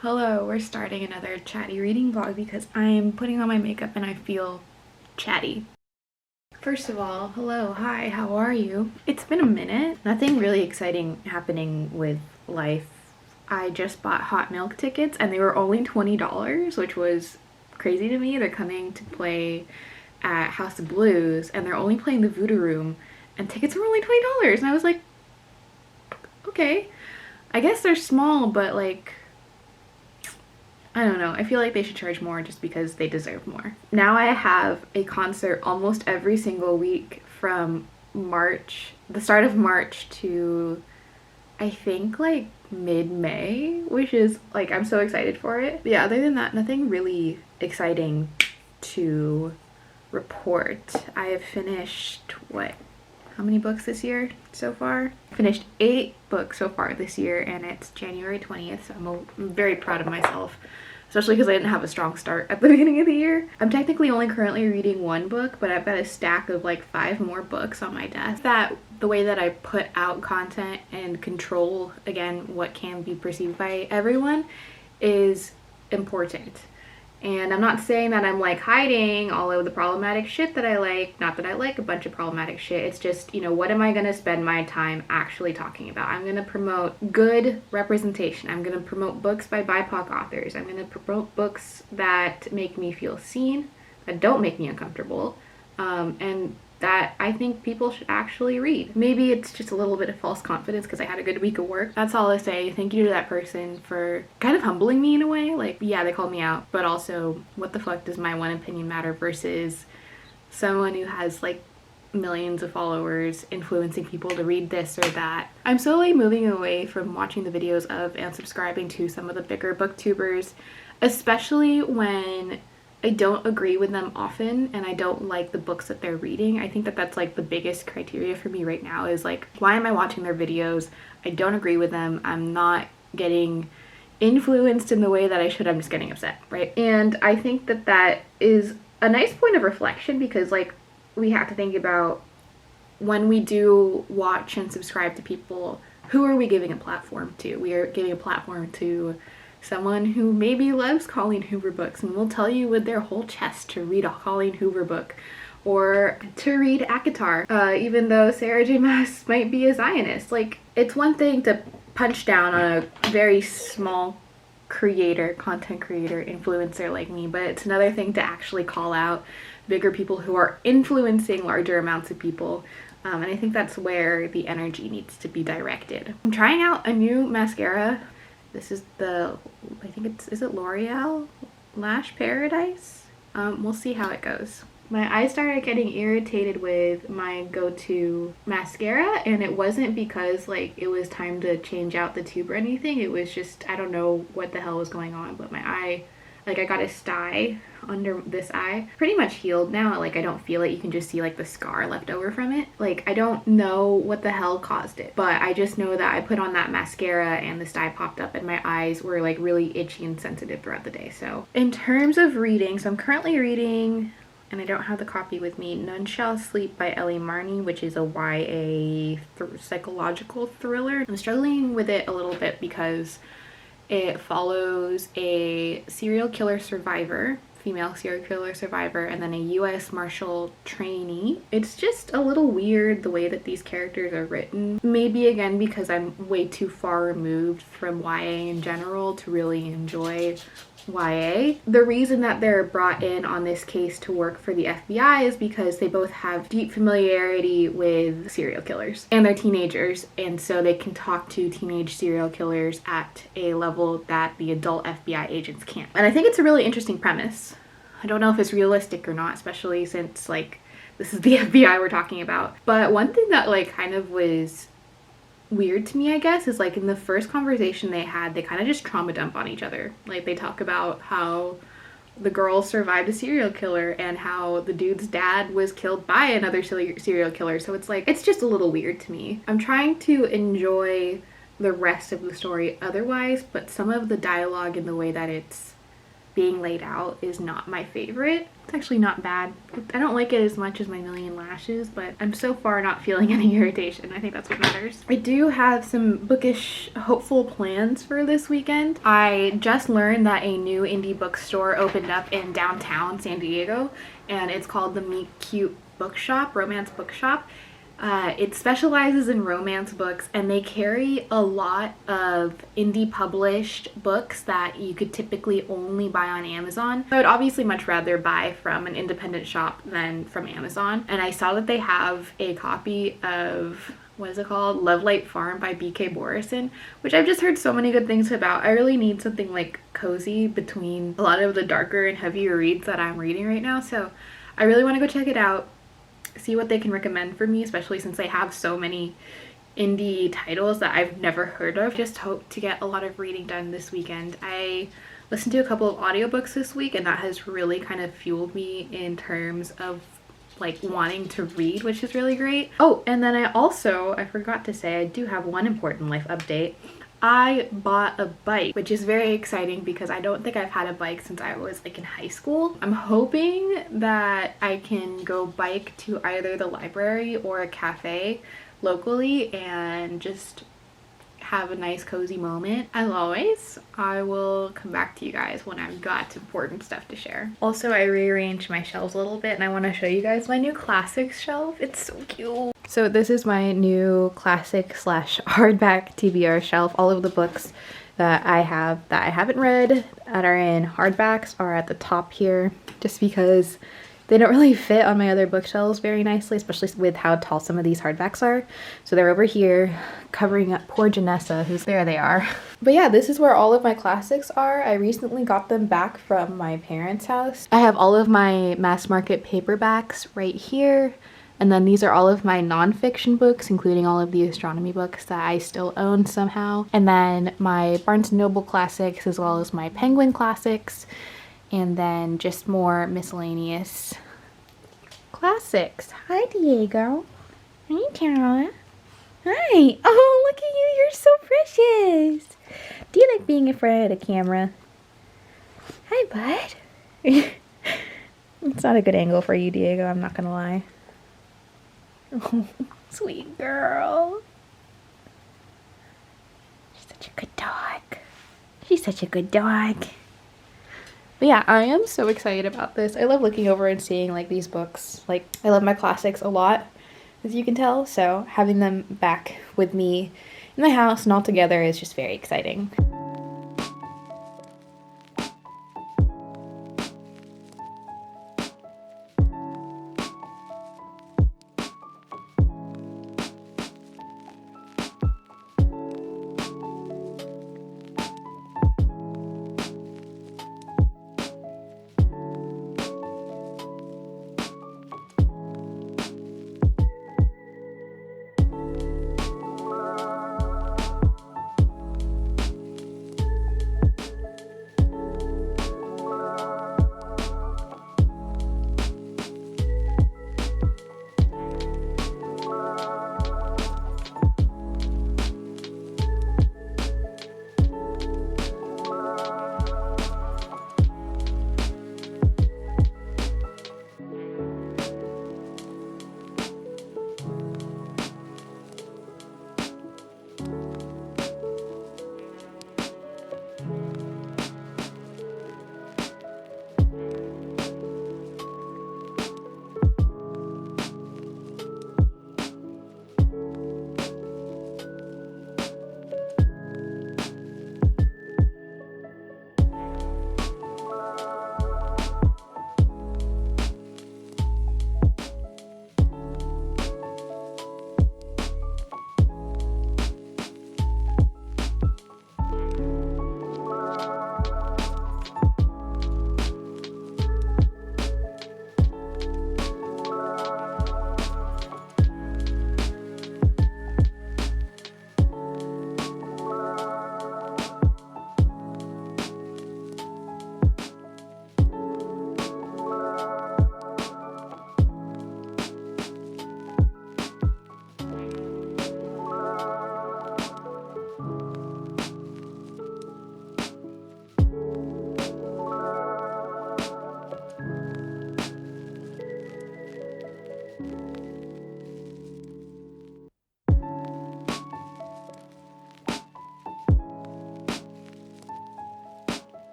Hello, we're starting another chatty reading vlog because I'm putting on my makeup and I feel chatty. First of all, hello, hi, how are you? It's been a minute. Nothing really exciting happening with life. I just bought hot milk tickets and they were only $20, which was crazy to me. They're coming to play at House of Blues and they're only playing the Voodoo Room and tickets were only $20 and I was like, okay. I guess they're small, but like, I don't know. I feel like they should charge more just because they deserve more. Now I have a concert almost every single week from March, the start of March to I think like mid-May, which is like, I'm so excited for it. But yeah, other than that, nothing really exciting to report. I have finished how many books this year so far? Finished 8 books so far this year and it's January 20th, so I'm very proud of myself, especially because I didn't have a strong start at the beginning of the year. I'm technically only currently reading 1 book, but I've got a stack of like 5 more books on my desk. The way that I put out content and control, again, what can be perceived by everyone is important. And I'm not saying that I'm like hiding all of the problematic shit that I like. Not that I like a bunch of problematic shit. It's just, you know, what am I going to spend my time actually talking about? I'm going to promote good representation. I'm going to promote books by BIPOC authors. I'm going to promote books that make me feel seen, that don't make me uncomfortable, and that I think people should actually read. Maybe it's just a little bit of false confidence because I had a good week of work. That's all I say. Thank you to that person for kind of humbling me in a way. Like, yeah, they called me out, but also, what the fuck does my one opinion matter versus someone who has like millions of followers influencing people to read this or that. I'm slowly moving away from watching the videos of and subscribing to some of the bigger booktubers, especially when I don't agree with them often and I don't like the books that they're reading. I think that that's like the biggest criteria for me right now is like, why am I watching their videos? I don't agree with them. I'm not getting influenced in the way that I should. I'm just getting upset, right? And I think that that is a nice point of reflection because like, we have to think about when we do watch and subscribe to people, who are we giving a platform to? We are giving a platform to someone who maybe loves Colleen Hoover books and will tell you with their whole chest to read a Colleen Hoover book or to read ACOTAR, even though Sarah J Maas might be a Zionist. Like, it's one thing to punch down on a very small creator, content creator, influencer like me, but it's another thing to actually call out bigger people who are influencing larger amounts of people. And I think that's where the energy needs to be directed. I'm trying out a new mascara. This is the, I think is it L'Oreal Lash Paradise? We'll see how it goes. My eyes started getting irritated with my go-to mascara, and it wasn't because like it was time to change out the tube or anything. It was just, I don't know what the hell was going on, but my eye, like I got a sty under this eye. Pretty much healed now. Like I don't feel it. You can just see like the scar left over from it. Like I don't know what the hell caused it, but I just know that I put on that mascara and the sty popped up and my eyes were like really itchy and sensitive throughout the day. So in terms of reading, so I'm currently reading, and I don't have the copy with me, None Shall Sleep by Ellie Marney, which is a YA psychological thriller. I'm struggling with it a little bit because it follows a serial killer survivor, female serial killer survivor, and then a US Marshal trainee. It's just a little weird the way that these characters are written. Maybe again because I'm way too far removed from YA in general to really enjoy YA. The reason that they're brought in on this case to work for the FBI is because they both have deep familiarity with serial killers and they're teenagers, and so they can talk to teenage serial killers at a level that the adult FBI agents can't. And I think it's a really interesting premise. I don't know if it's realistic or not, especially since like this is the FBI we're talking about. But one thing that like kind of was weird to me, I guess, is like in the first conversation they had, they kind of just trauma dump on each other. Like they talk about how the girl survived a serial killer and how the dude's dad was killed by another serial killer. So it's like, it's just a little weird to me. I'm trying to enjoy the rest of the story otherwise, but some of the dialogue and the way that it's being laid out is not my favorite. It's actually not bad. I don't like it as much as My Million Lashes, but I'm so far not feeling any irritation. I think that's what matters. I do have some bookish hopeful plans for this weekend. I just learned that a new indie bookstore opened up in downtown San Diego, and it's called the Meet Cute Bookshop, Romance Bookshop. It specializes in romance books, and they carry a lot of indie published books that you could typically only buy on Amazon. I would obviously much rather buy from an independent shop than from Amazon. And I saw that they have a copy of, what is it called? Love Light Farm by B.K. Borison, which I've just heard so many good things about. I really need something like cozy between a lot of the darker and heavier reads that I'm reading right now. So I really want to go check it out, see what they can recommend for me, especially since they have so many indie titles that I've never heard of. Just hope to get a lot of reading done this weekend. I listened to a couple of audiobooks this week, and that has really kind of fueled me in terms of like wanting to read, which is really great. Oh, and then I forgot to say, I do have one important life update. I bought a bike, which is very exciting because I don't think I've had a bike since I was like in high school. I'm hoping that I can go bike to either the library or a cafe locally and just have a nice cozy moment. As always, I will come back to you guys when I've got important stuff to share. Also, I rearranged my shelves a little bit, and I want to show you guys my new classics shelf. It's so cute. So this is my new classic / hardback TBR shelf. All of the books that I have that I haven't read that are in hardbacks are at the top here, just because they don't really fit on my other bookshelves very nicely, especially with how tall some of these hardbacks are. So they're over here covering up poor Janessa, who's there they are. But yeah, this is where all of my classics are. I recently got them back from my parents' house. I have all of my mass market paperbacks right here. And then these are all of my nonfiction books, including all of the astronomy books that I still own somehow. And then my Barnes & Noble classics, as well as my Penguin classics. And then just more miscellaneous classics. Hi, Diego. Hi, Carla. Hi. Oh, look at you. You're so precious. Do you like being in front of the camera? Hi, bud. It's not a good angle for you, Diego. I'm not gonna lie. Oh, sweet girl. She's such a good dog. She's such a good dog. But yeah, I am so excited about this. I love looking over and seeing like these books. Like, I love my classics a lot, as you can tell. So having them back with me in the house and all together is just very exciting.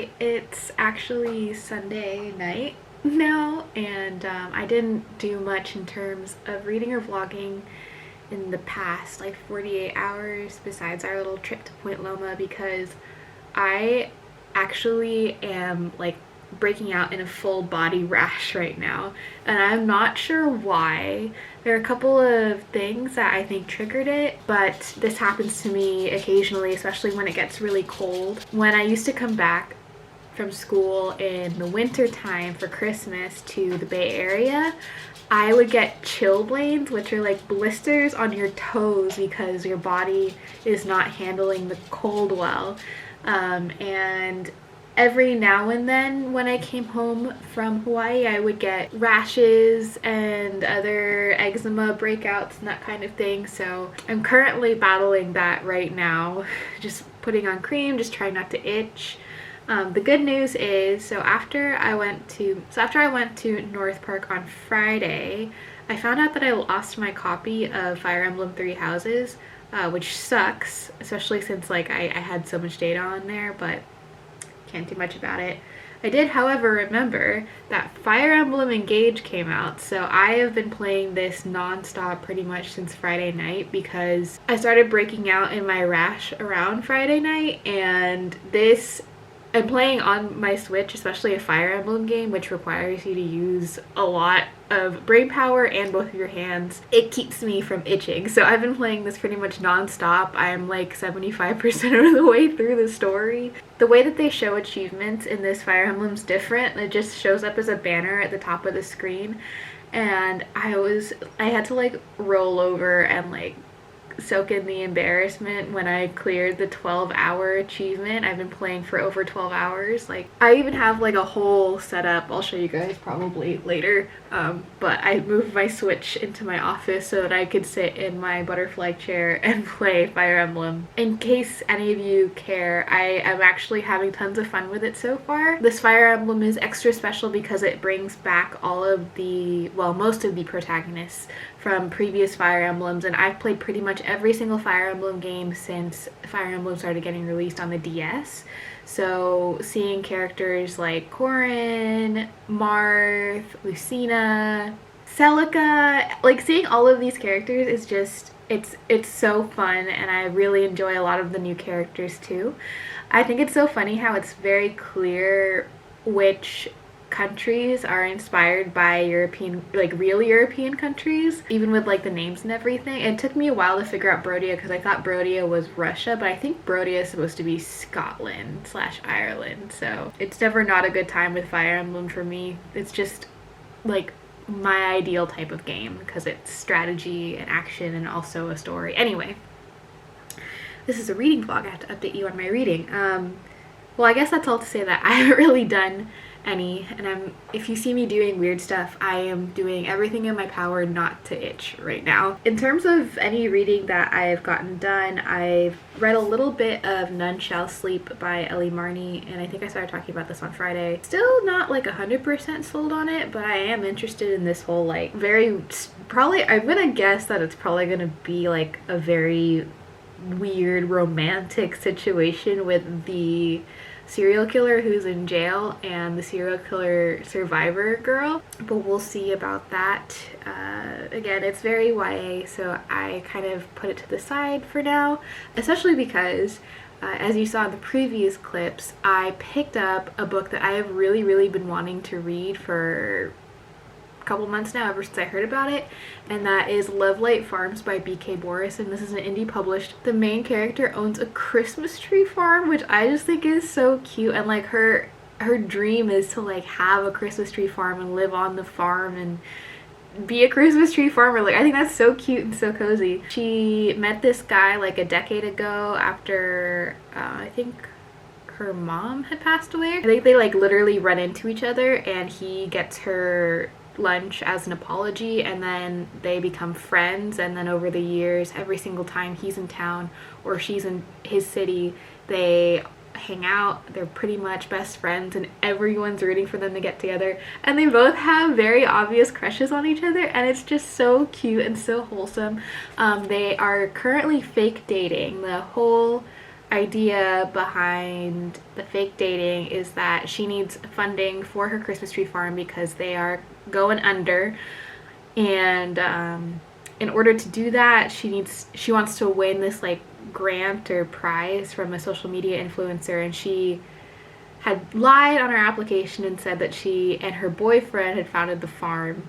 Hi, it's actually Sunday night now, and I didn't do much in terms of reading or vlogging in the past like 48 hours besides our little trip to Point Loma because I actually am like breaking out in a full body rash right now, and I'm not sure why. There are a couple of things that I think triggered it, but this happens to me occasionally, especially when it gets really cold. When I used to come back from school in the winter time for Christmas to the Bay Area, I would get chilblains, which are like blisters on your toes because your body is not handling the cold well. And every now and then when I came home from Hawaii, I would get rashes and other eczema breakouts and that kind of thing. So I'm currently battling that right now, just putting on cream, just trying not to itch. The good news is, so after I went to North Park on Friday, I found out that I lost my copy of Fire Emblem Three Houses, which sucks, especially since like I had so much data on there, but can't do much about it. I did, however, remember that Fire Emblem Engage came out, so I have been playing this non-stop pretty much since Friday night because I started breaking out in my rash around Friday night, and I'm playing on my Switch, especially a Fire Emblem game, which requires you to use a lot of brain power and both of your hands. It keeps me from itching, so I've been playing this pretty much non-stop. I'm like 75% of the way through the story. The way that they show achievements in this Fire Emblem's different. It just shows up as a banner at the top of the screen, and I had to like roll over and like soak in the embarrassment when I cleared the 12-hour achievement. I've been playing for over 12 hours. Like, I even have like a whole setup I'll show you guys probably later, but I moved my Switch into my office so that I could sit in my butterfly chair and play Fire Emblem. In case any of you care, I am actually having tons of fun with it so far. This Fire Emblem is extra special because it brings back all of the, well, most of the protagonists from previous Fire Emblems, and I've played pretty much every single Fire Emblem game since Fire Emblem started getting released on the DS. So seeing characters like Corrin, Marth, Lucina, Celica, like seeing all of these characters is just, it's so fun, and I really enjoy a lot of the new characters too. I think it's so funny how it's very clear which countries are inspired by European, like real European countries, even with like the names and everything. It took me a while to figure out Brodia because I thought Brodia was Russia, but I think Brodia is supposed to be Scotland / Ireland. So it's never not a good time with Fire Emblem for me. It's just like my ideal type of game because it's strategy and action and also a story. Anyway, this is a reading vlog. I have to update you on my reading. Well, I guess that's all to say that I haven't really done any, and if you see me doing weird stuff, I am doing everything in my power not to itch right now. In terms of any reading that I've gotten done, I've read a little bit of None Shall Sleep by Ellie Marney, and I think I started talking about this on Friday. Still not like 100% sold on it, but I am interested in this whole like probably, I'm gonna guess that it's probably gonna be like a very weird romantic situation with the serial killer who's in jail and the serial killer survivor girl, but we'll see about that. Again, it's very YA, so I kind of put it to the side for now, especially because as you saw in the previous clips, I picked up a book that I have really been wanting to read for couple months now, ever since I heard about it, and that is Lovelight Farms by B.K. Boris, and this is an indie published. The main character owns a Christmas tree farm, which I just think is so cute, and like her dream is to like have a Christmas tree farm and live on the farm and be a Christmas tree farmer. Like, I think that's so cute and so cozy. She met this guy like a decade ago after I think her mom had passed away. I think they like literally run into each other, and he gets her lunch as an apology, and then they become friends, and then over the years, every single time he's in town or she's in his city, they hang out. They're pretty much best friends, and everyone's rooting for them to get together, and they both have very obvious crushes on each other, and it's just so cute and so wholesome. They are currently fake dating. The whole idea behind the fake dating is that she needs funding for her Christmas tree farm because they are going under, and in order to do that, she wants to win this like grant or prize from a social media influencer, and she had lied on her application and said that she and her boyfriend had founded the farm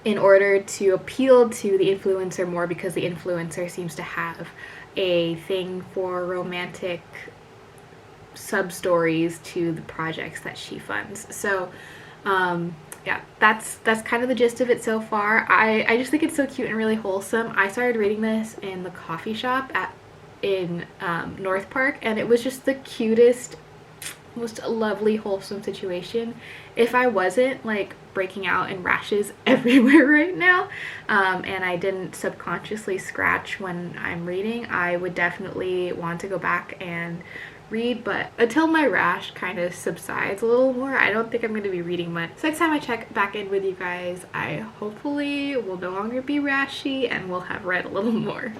in order to appeal to the influencer more, because the influencer seems to have a thing for romantic sub-stories to the projects that she funds. So yeah, that's kind of the gist of it so far. I just think it's so cute and really wholesome. I started reading this in the coffee shop in North Park, and it was just the cutest, most lovely, wholesome situation. If I wasn't like breaking out in rashes everywhere right now, and I didn't subconsciously scratch when I'm reading, I would definitely want to go back and read, but until my rash kind of subsides a little more, I don't think I'm going to be reading much. So next time I check back in with you guys, I hopefully will no longer be rashy and will have read a little more.